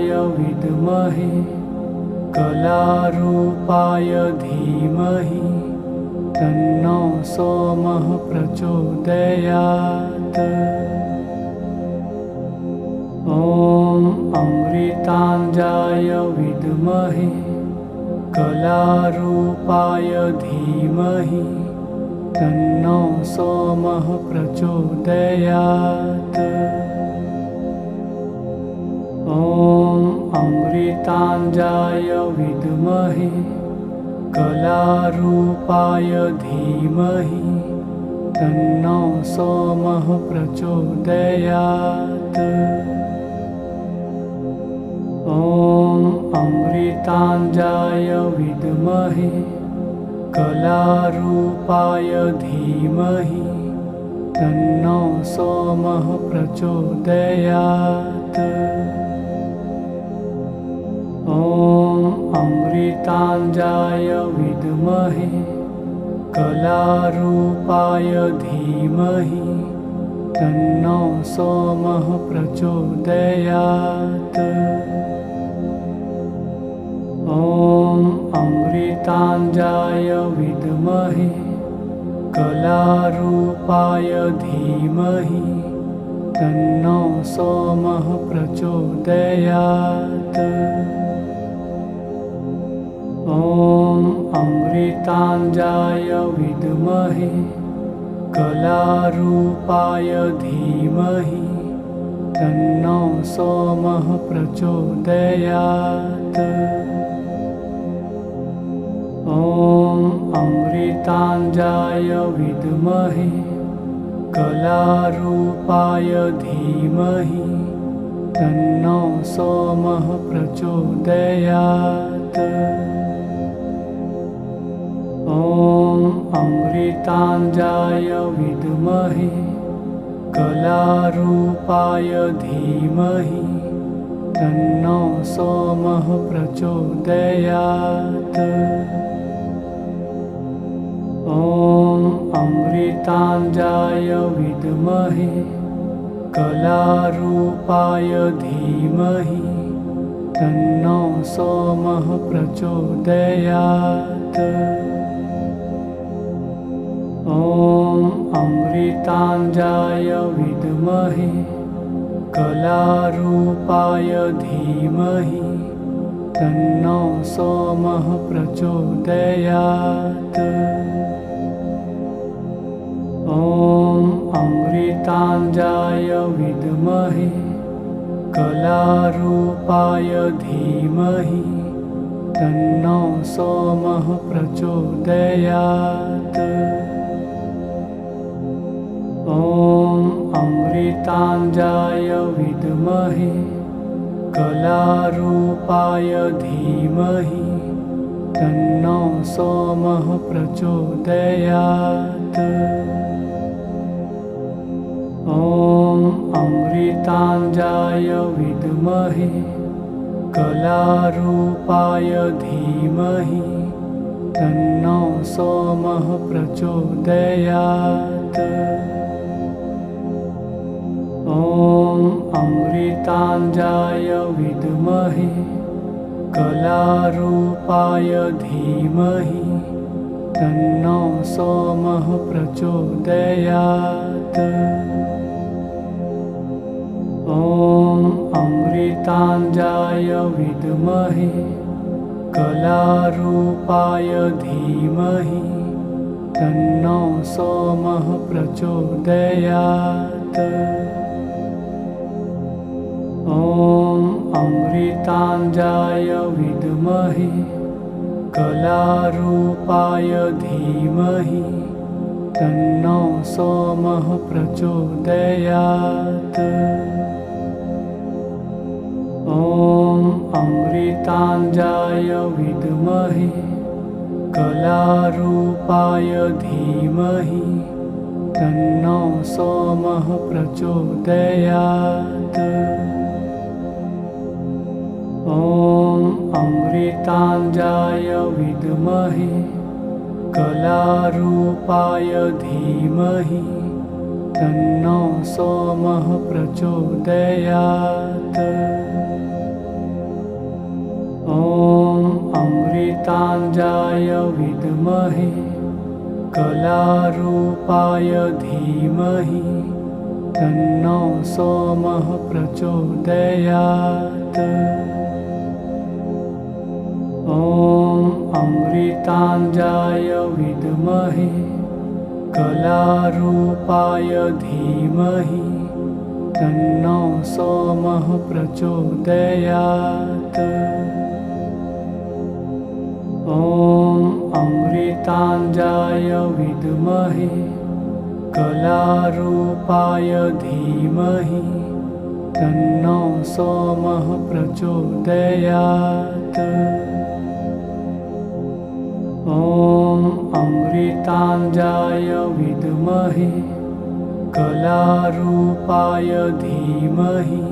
विद्महे कलारूपाय धीमहि तन्नो सोमः प्रचोदयात्। ॐ अमृताञ्जय विद्महे कलारूपाय धीमहि तन्नो सोमः प्रचोदयात्। ॐ अमृताञ्जय विद्महे कलारूपाय धीमहि तन्नो सोमः प्रचोदयात्। ॐ अमृताञ्जय विद्महे कलारूपाय धीमहि तन्नो सोमः प्रचोदयात्। ॐ अमृताञ्जय विद्महे कलारूपाय धीमहि तन्नो सोमः प्रचोदयात्। ॐ अमृताञ्जय विद्महे कलारूपाय धीमहि तन्नो सोमः प्रचोदयात्। ॐ अमृताञ्जय विद्महे कलारूपाय धीमहि तन्नो सोमः प्रचोदयात्। ॐ अमृताञ्जय विद्महे कलारूपाय धीमहि तन्नो सोमः प्रचोदयात्। ॐ अमृताञ्जय विद्महे कलारूपाय धीमहि तन्नो सोमः प्रचोदयात्। ॐ अमृताञ्जय विद्महे कलारूपाय धीमहि तन्नो सोमः प्रचोदयात्। ॐ अमृताञ्जय विद्महे कलारूपाय धीमहि तन्नो सोमः प्रचोदयात्। ॐ अमृताञ्जय विद्महे कलारूपाय धीमहि तन्नो सोमः प्रचोदयात्। ॐ अमृताञ्जय विद्महे कलारूपाय धीमहि तन्नो सोमः प्रचोदयात्। ॐ अमृताञ्जय विद्महे कलारूपाय धीमहि तन्नो सोमः प्रचोदयात्। ॐ अमृताञ्जय विद्महे कलारूपाय धीमहि तन्नो सोमः प्रचोदयात्। ॐ अमृताञ्जय विद्महे कलारूपाय धीमहि तन्नो सोमः प्रचोदयात्। ॐ अमृताञ्जय विद्महे कलारूपाय धीमहि तन्नो सोमः प्रचोदयात्। ॐ अमृताञ्जय विद्महे कलारूपाय धीमहि तन्नो सोमः प्रचोदयात्। ॐ अमृताञ्जय विद्महे कलारूपाय धीमहि तन्नो सोमः प्रचोदयात्। अमृताञ्जय विद्महे कलारूपाय धीमहि तन्नो सोमः प्रचोदयात्। ॐ अमृताञ्जय विद्महे कलारूपाय धीमहि तन्नो सोमः प्रचोदयात्। ॐ अमृताञ्जय विद्महे कलारूपाय धीमहि तन्नो सोमः प्रचोदयात्। ॐ अमृताञ्जय विद्महे कलारूपाय धीमहि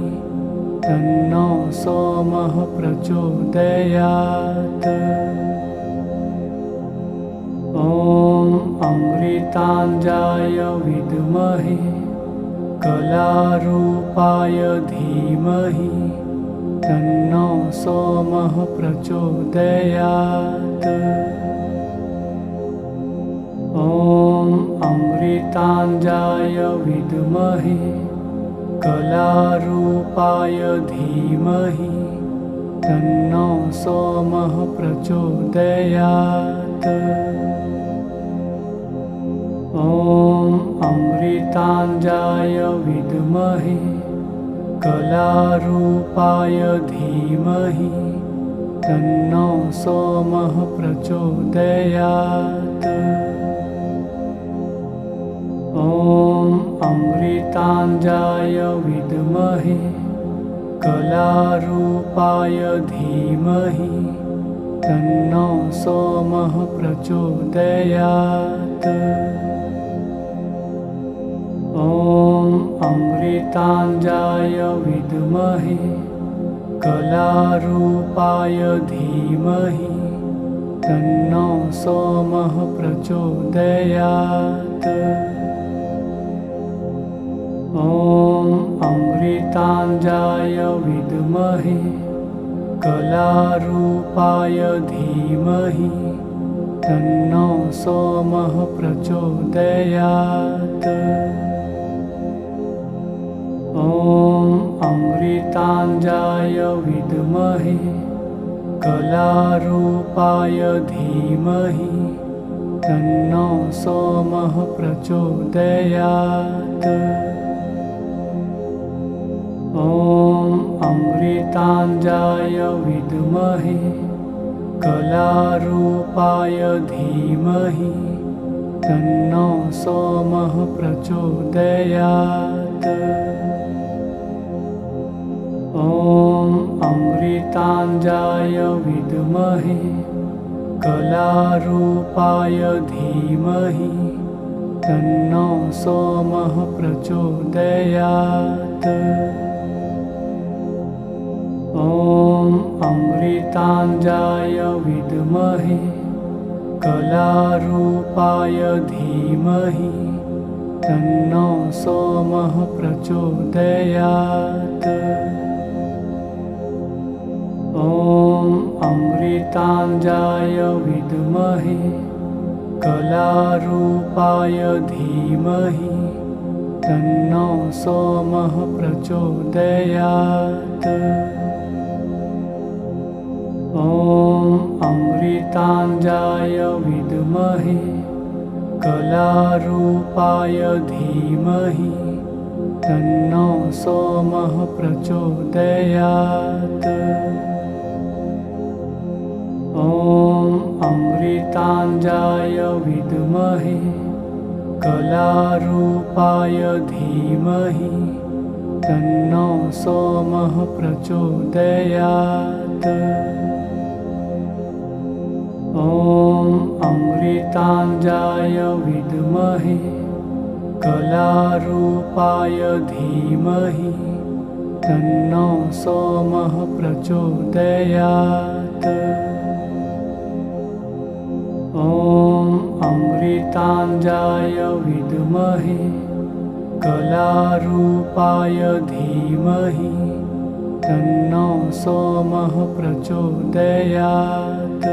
तन्नो सोमः प्रचोदयात्। ॐ अमृताञ्जय विद्महे कलारूपाय धीमहि तन्नो सोमः प्रचोदयात्। ॐ अमृताञ्जय विद्महे कलारूपाय धीमहि तन्नो सोमः प्रचोदयात्। ॐ अमृताञ्जय विद्महे कलारूपाय धीमहि तन्नो सोमः प्रचोदयात्। ॐ अमृताञ्जय विद्महे कलारूपाय धीमहि तन्नो सोमः प्रचोदयात्। ॐ अमृताञ्जय विद्महे कलारूपाय धीमहि तन्नो सोमः प्रचोदयात्। ॐ अमृताञ्जय विद्महे कलारूपाय धीमहि तन्नो सोमः प्रचोदयात्। ॐ अमृताञ्जय विद्महे कलारूपाय धीमहि तन्नो सोमः प्रचोदयात्। ॐ अमृताञ्जय विद्महे कलारूपाय धीमहि तन्नो सोमः प्रचोदयात्। ॐ अमृताञ्जय विद्महे कलारूपाय धीमहि तन्नो सोमः प्रचोदयात्। ॐ अमृताञ्जय विद्महे कलारूपाय धीमहि तन्नो सोमः प्रचोदयात्। ॐ अमृताञ्जय विद्महे कलारूपाय धीमहि तन्नो सोमः प्रचोदयात्। ॐ अमृताञ्जय विद्महे कलारूपाय धीमहि तन्नो सोमः प्रचोदयात्। ॐ अमृताञ्जय विद्महे कलारूपाय धीमहि तन्नो सोमः प्रचोदयात्। ॐ अमृताञ्जय विद्महे कलारूपाय धीमहि तन्नो सोमः प्रचोदयात्। ॐ अमृताञ्जय विद्महे कलारूपाय धीमहि तन्नो सोमः प्रचोदयात्।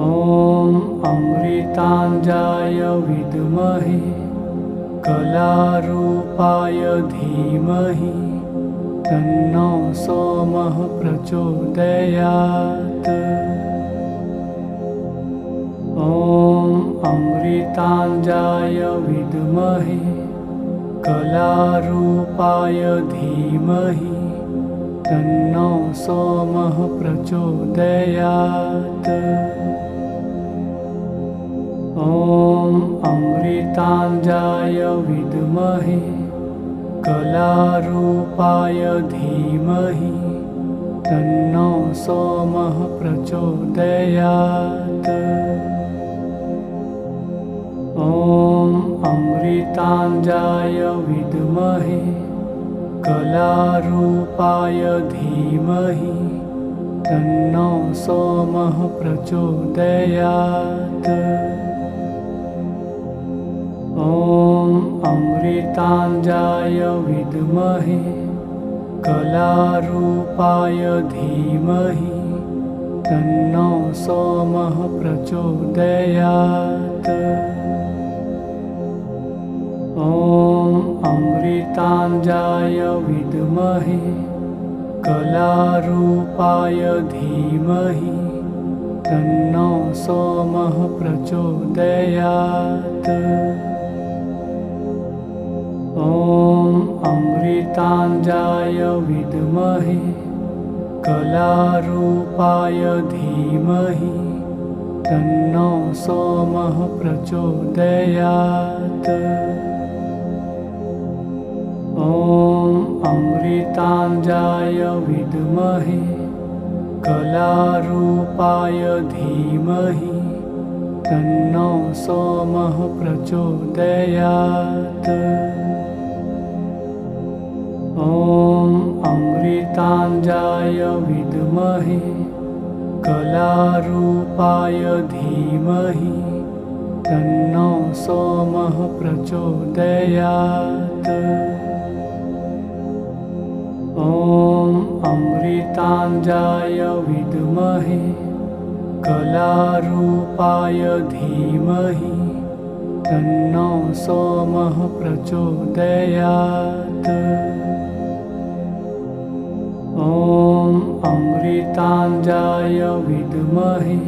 ॐ अमृताञ्जय विद्महे कलारूपाय धीमहि तन्नो सोमः प्रचोदयात्। ॐ अमृताञ्जय विद्महे कलारूपाय धीमहि तन्नो सोमः प्रचोदयात्। ॐ अमृताञ्जय विद्महे कलारूपाय धीमहि तन्नो सोमः प्रचोदयात्। ॐ अमृताञ्जय विद्महे कलारूपाय धीमहि तन्नो सोमः प्रचोदयात्। ॐ अमृताञ्जय विद्महे कलारूपाय धीमहि तन्नो सोमः प्रचोदयात्। ॐ अमृताञ्जय विद्महे कलारूपाय धीमहि तन्नो सोमः प्रचोदयात्। ॐ अमृताञ्जय विद्महे कलारूपाय धीमहि तन्नो सोमः प्रचोदयात्। ॐ अमृताञ्जय विद्महे कलारूपाय धीमहि तन्नो सोमः प्रचोदयात्। ॐ अमृताञ्जय विद्महे कलारूपाय धीमहि तन्नो सोमः प्रचोदयात्। ॐ अमृताञ्जय विद्महे कलारूपाय धीमहि तन्नो सोमः प्रचोदयात्। ॐ अमृताञ्जय विद्महे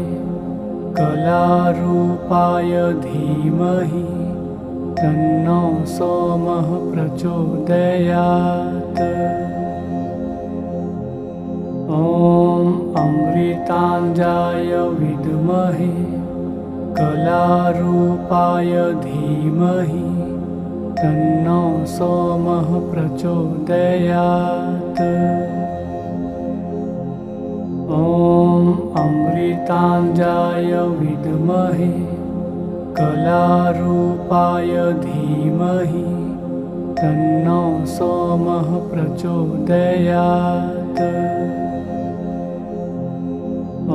कलारूपाय धीमहि तन्नो सोमः प्रचोदयात्। ॐ अमृताञ्जय विद्महे कलारूपाय धीमहि तन्नो सोमः प्रचोदयात्। ॐ अमृताञ्जय विद्महे कलारूपाय धीमहि तन्नो सोमः प्रचोदयात्।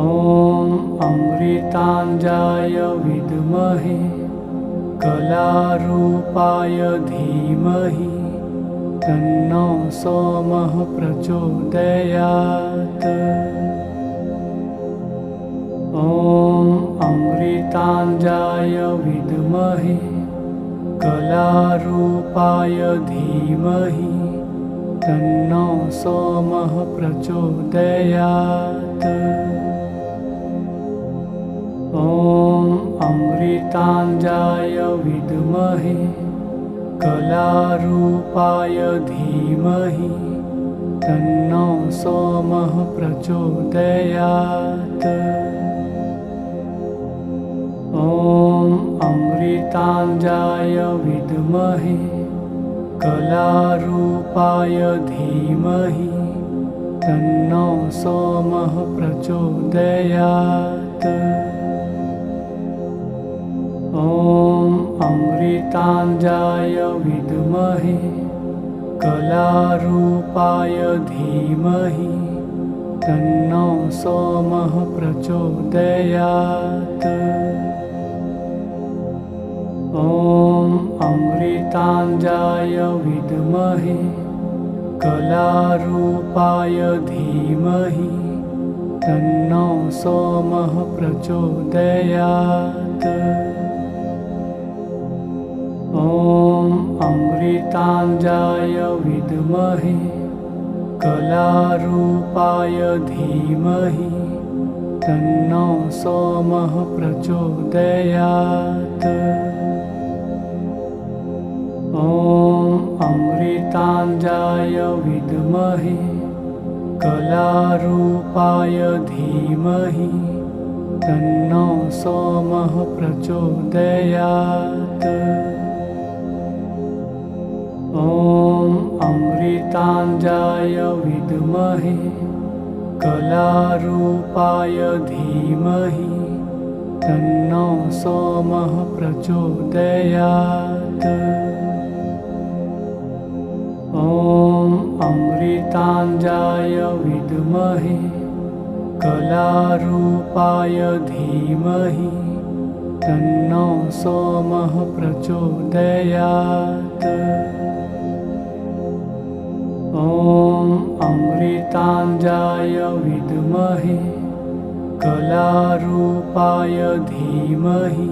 ॐ अमृताञ्जय विद्महे कलारूपाय धीमहि तन्नो सोमः प्रचोदयात्। ॐ अमृताञ्जय विद्महे कलारूपाय धीमहि तन्नो सोमः प्रचोदयात्। ॐ अमृताञ्जय विद्महे कलारूपाय धीमहि तन्नो सोमः प्रचोदयात्। ॐ अमृताञ्जय विद्महे कलारूपाय धीमहि तन्नो सोमः प्रचोदयात्। ॐ अमृताञ्जय विद्महे कलारूपाय धीमहि तन्नो सोमः प्रचोदयात्। ॐ अमृताञ्जय विद्महे कलारूपाय धीमहि तन्नो सोमः प्रचोदयात्। ॐ अमृताञ्जय विद्महे कलारूपाय धीमहि तन्नो सोमः प्रचोदयात्। ॐ अमृताञ्जय विद्महे कलारूपाय धीमहि तन्नो सोमः प्रचोदयात्। ॐ अमृताञ्जय विद्महे कलारूपाय धीमहि तन्नो सोमः प्रचोदयात्। ॐ अमृताञ्जय विद्महे कलारूपाय धीमहि तन्नो सोमः प्रचोदयात्। ॐ अमृताञ्जय विद्महे कलारूपाय धीमहि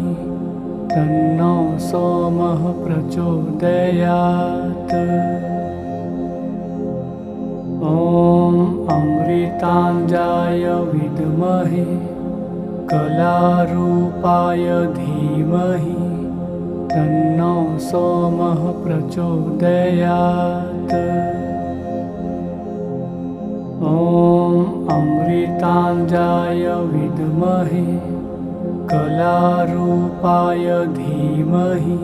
तन्नो सोमः प्रचोदयात्। ॐ अमृताञ्जय विद्महे कलारूपाय धीमहि तन्नो सोमः प्रचोदयात्। ॐ अमृताञ्जय विद्महे कलारूपाय धीमहि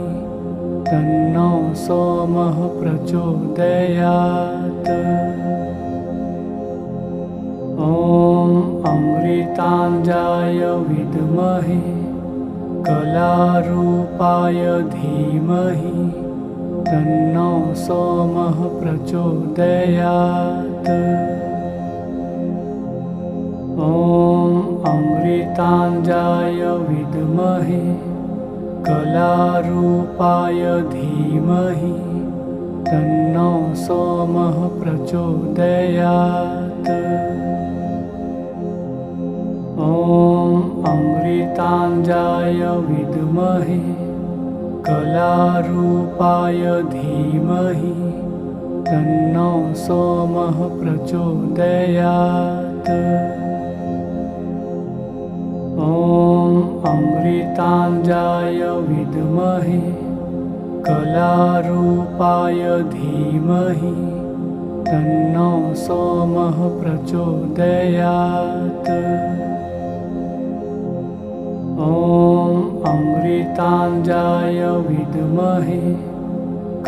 तन्नो सोमः प्रचोदयात्। ॐ अमृताञ्जय विद्महे कलारूपाय धीमहि तन्नो सोमः प्रचोदयात्। ॐ अमृताञ्जय विद्महे कलारूपाय धीमहि तन्नो सोमः प्रचोदयात्। ॐ अमृताञ्जय विद्महे कलारूपाय धीमहि तन्नो सोमः प्रचोदयात्। ॐ अमृताञ्जय विद्महे कलारूपाय धीमहि तन्नो सोमः प्रचोदयात्। ॐ अमृताञ्जय विद्महे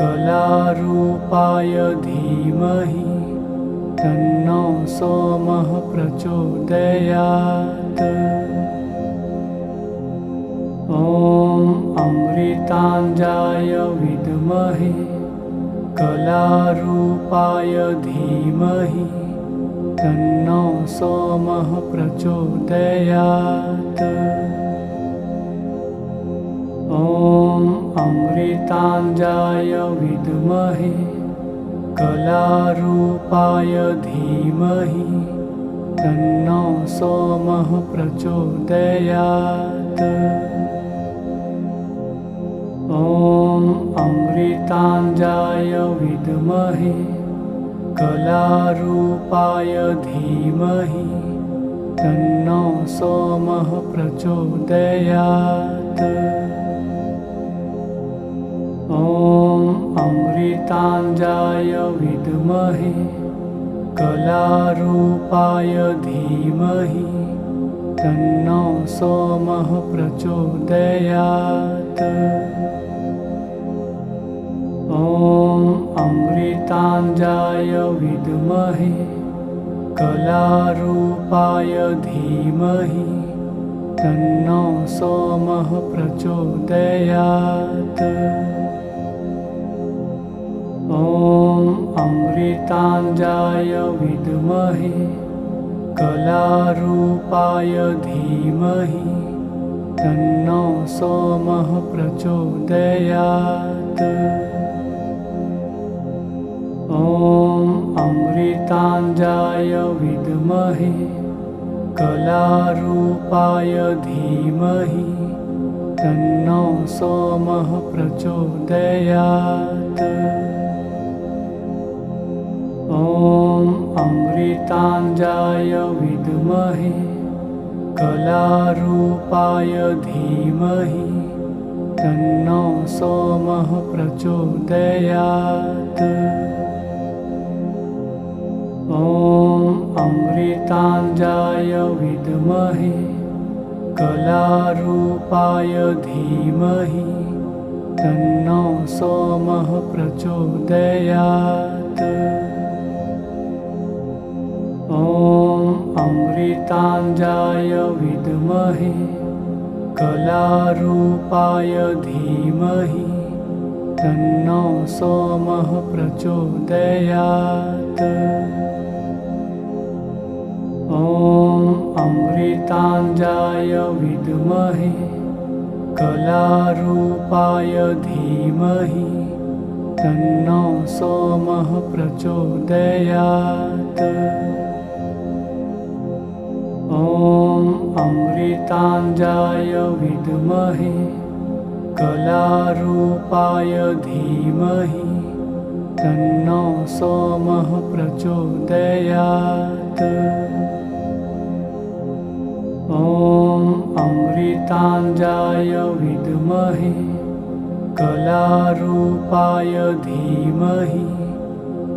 कलारूपाय धीमहि तन्नो सोमः प्रचोदयात्। ॐ अमृताञ्जय विद्महे कलारूपाय धीमहि तन्नो सोमः प्रचोदयात्। ॐ अमृताञ्जय विद्महे कलारूपाय धीमहि तन्नो सोमः प्रचोदयात्। ॐ अमृताञ्जय विद्महे कलारूपाय धीमहि तन्नो सोमः प्रचोदयात्। ॐ अमृताञ्जय विद्महे कलारूपाय धीमहि तन्नो सोमः प्रचोदयात्। ॐ अमृताञ्जय विद्महे कलारूपाय धीमहि तन्नो सोमः प्रचोदयात्। ॐ अमृताञ्जय विद्महे कलारूपाय धीमहि तन्नो सोमः प्रचोदयात्। ॐ अमृताञ्जय विद्महे कलारूपाय धीमहि तन्नो सोमः प्रचोदयात्। ॐ अमृताञ्जय विद्महे कलारूपाय धीमहि तन्नो सोमः प्रचोदयात्। ॐ अमृताञ्जय विद्महे कलारूपाय धीमहि तन्नो सोमः प्रचोदयात्। ॐ अमृताञ्जय विद्महे कलारूपाय धीमहि तन्नो सोमः प्रचोदयात्। ॐ अमृताञ्जय विद्महे कलारूपाय धीमहि तन्नो सोमः प्रचोदयात्। ॐ अमृताञ्जय विद्महे कलारूपाय धीमहि तन्नो सोमः प्रचोदयात्। ॐ अमृताञ्जय विद्महे कलारूपाय धीमहि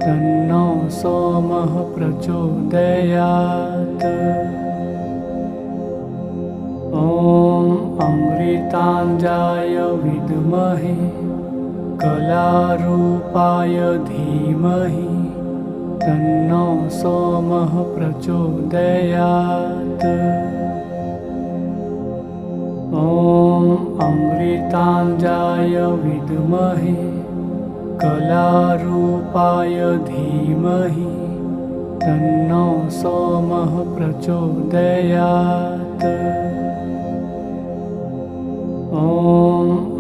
तन्नो सोमः प्रचोदयात्। ॐ अमृताञ्जय विद्महे कलारूपाय धीमहि तन्नो सोमः प्रचोदयात्। ॐ अमृताञ्जय विद्महे कलारूपाय धीमहि तन्नो सोमः प्रचोदयात्। ॐ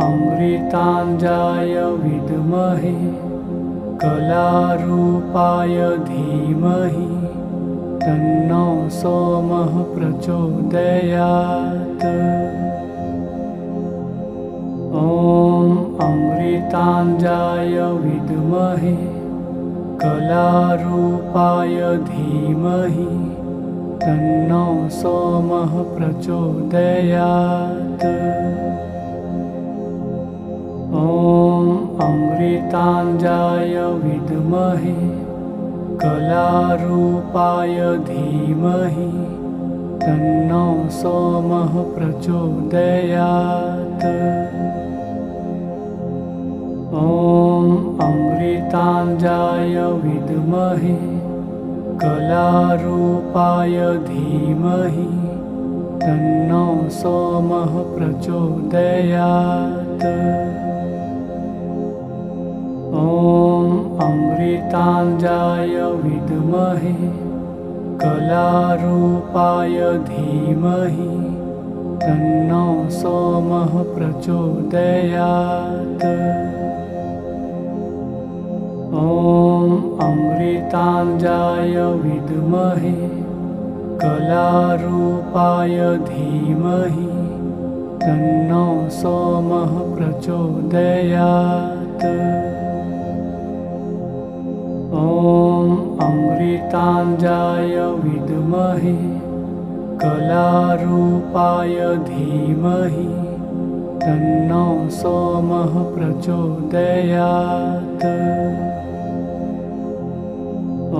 अमृताञ्जय विद्महे कलारूपाय धीमहि तन्नो सोमः प्रचोदयात्। ॐ अमृताञ्जय विद्महे कलारूपाय धीमहि तन्नो सोमः प्रचोदयात्। ॐ अमृताञ्जय विद्महे कलारूपाय धीमहि तन्नो सोमः प्रचोदयात्। ॐ अमृताञ्जय विद्महे कलारूपाय धीमहि तन्नो सोमः प्रचोदयात्। ॐ अमृताञ्जय विद्महे कलारूपाय धीमहि तन्नो सोमः प्रचोदयात्। ॐ अमृताञ्जय विद्महे कलारूपाय धीमहि तन्नो सोमः प्रचोदयात्। ॐ अमृताञ्जय विद्महे कलारूपाय धीमहि तन्नो सोमः प्रचोदयात्। ॐ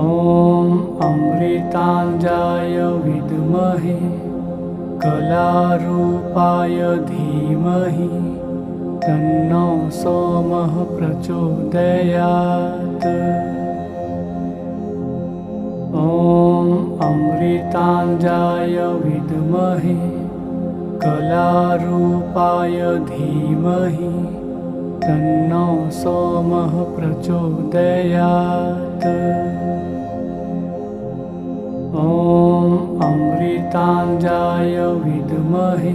अमृताञ्जय विद्महे कलारूपाय धीमहि तन्नो सोमः प्रचोदयात्। ॐ अमृताञ्जय विद्महे कलारूपाय धीमहि तन्नो सोमः प्रचोदयात्। ॐ अमृताञ्जय विद्महे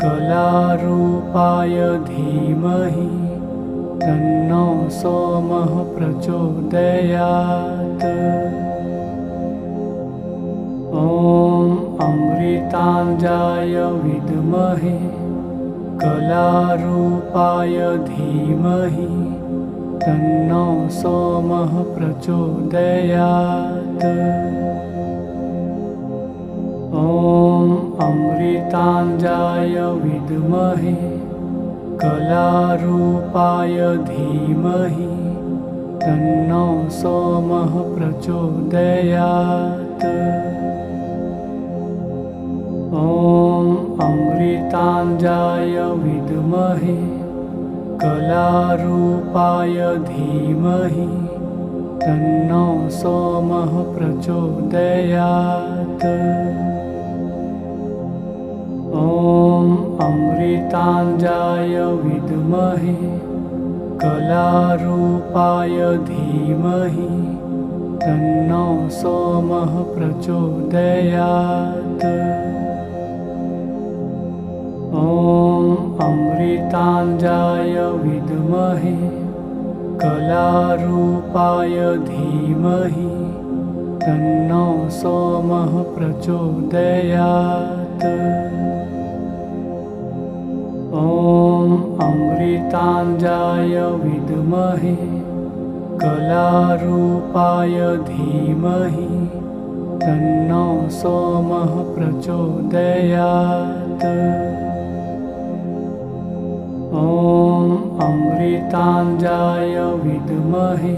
कलारूपाय धीमहि तन्नो सोमः प्रचोदयात्। ॐ अमृताञ्जय विद्महे कलारूपाय धीमहि तन्नो सोमः प्रचोदयात्। ॐ अमृताञ्जय विद्महे कलारूपाय धीमहि तन्नो सोमः प्रचोदयात्। ॐ अमृताञ्जय विद्महे कलारूपाय धीमहि तन्नो सोमः प्रचोदयात्। ॐ अमृताञ्जय विद्महे कलारूपाय धीमहि तन्नो सोमः प्रचोदयात्। ॐ अमृताञ्जय विद्महे कलारूपाय धीमहि तन्नो सोमः प्रचोदयात्। ॐ अमृताञ्जय विद्महे कलारूपाय धीमहि तन्नो सोमः प्रचोदयात्। ॐ अमृताञ्जय विद्महे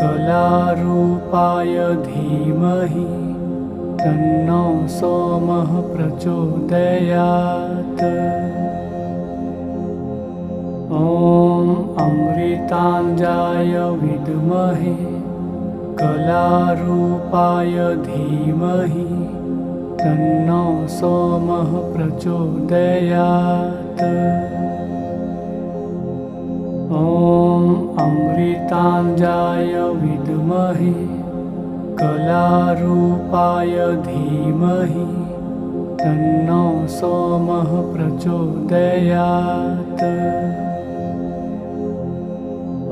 कलारूपाय धीमहि तन्नो सोमः प्रचोदयात्। ॐ अमृताञ्जय विद्महे कलारूपाय धीमहि तन्नो सोमः प्रचोदयात्। ॐ अमृताञ्जय विद्महे कलारूपाय धीमहि तन्नो सोमः प्रचोदयात्।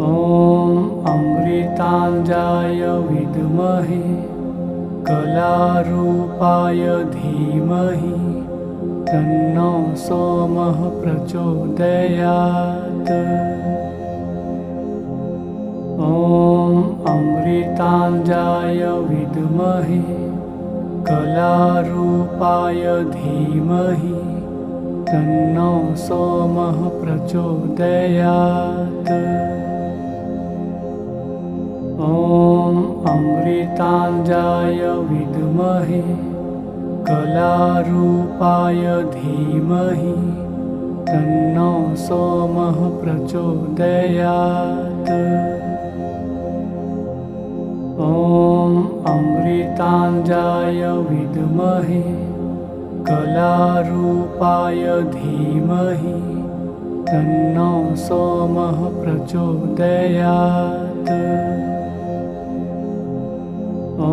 ॐ अमृताञ्जय विद्महे कलारूपाय धीमहि तन्नो सोमः प्रचोदयात्। ॐ अमृताञ्जय विद्महे कलारूपाय धीमहि तन्नो सोमः प्रचोदयात्। ॐ अमृताञ्जय विद्महे कलारूपाय धीमहि तन्नो सोमः प्रचोदयात्। ॐ अमृताञ्जय विद्महे कलारूपाय धीमहि तन्नो सोमः प्रचोदयात्। ॐ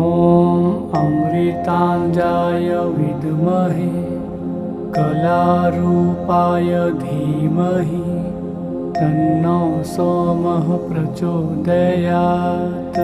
अमृताञ्जय विद्महे कलारूपाय धीमहि तन्नो सोमः प्रचोदयात्।